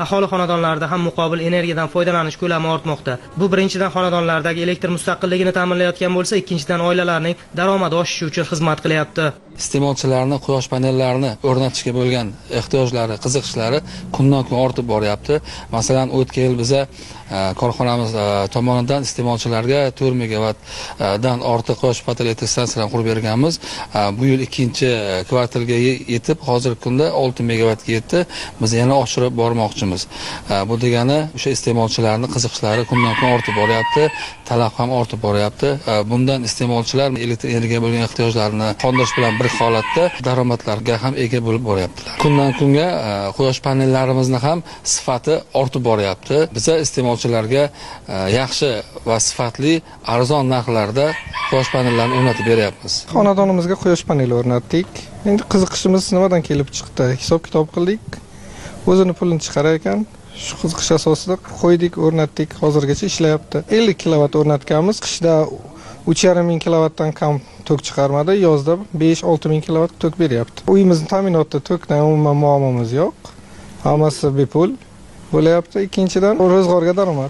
aholi xonadonlarida ham muqobil energiyadan foydalanish ko'lami ortmoqda. Bu birinchidan xonadonlardagi elektr mustaqilligini ta'minlayotgan bo'lsa, ikkinchidan oilalarning daromadi oshishi uchun xizmat qilyapti. Iste'molchilarni quyosh panellarini o'rnatishga bo'lgan ehtiyojlari, qiziqishlari kundan-kun ortib boryapti. Masalan, o'tgan yil biza korxonamiz tomonidan iste'molchilarga 4 megavatdan ortiq quyosh panel elektr stansiyalarini qurib berganmiz. Bu yil ikkinchi kvartalga yetib, hozirgi kunda 6 megavatga yetdi. Biz yana oshirib bormoqchimiz. Bu degani o'sha iste'molchilarning qiziqishlari kundan-kun ortib boryapti, talab ham ortib boryapti. Bundan iste'molchilar elektr energiyaga bo'lgan ehtiyojlarini qondirish bilan bir holatda daromadlarga ham ega bo'lib boryaptilar. Kundan-kunga quyosh panellarimizni ham sifati ortib boryapti. Biza iste'molchilarga yaxshi va sifatli arzon narxlarda quyosh panellarini o'rnatib beryapmiz. Xonadonimizga quyosh paneli o'rnatdik. Endi qiziqishimiz nimadan kelib chiqdi? Hisob-kitob qildik. O'zini pulini chiqarar ekan, shu qiziqish asosida qo'ydik, o'rnatdik. Hozirgacha ishlayapti. 50 kilovat o'rnatganmiz. Qishda 3,5 ming kilovatdan kam tok chiqarmadi, yozda 5-6 ming kilovat tok beryapti. Uyimizni ta'minotda tokdan umuman muammomiz yo'q. Hammasi bepul bo'layapti. Ikkinchidan, ro'zg'orga daromad.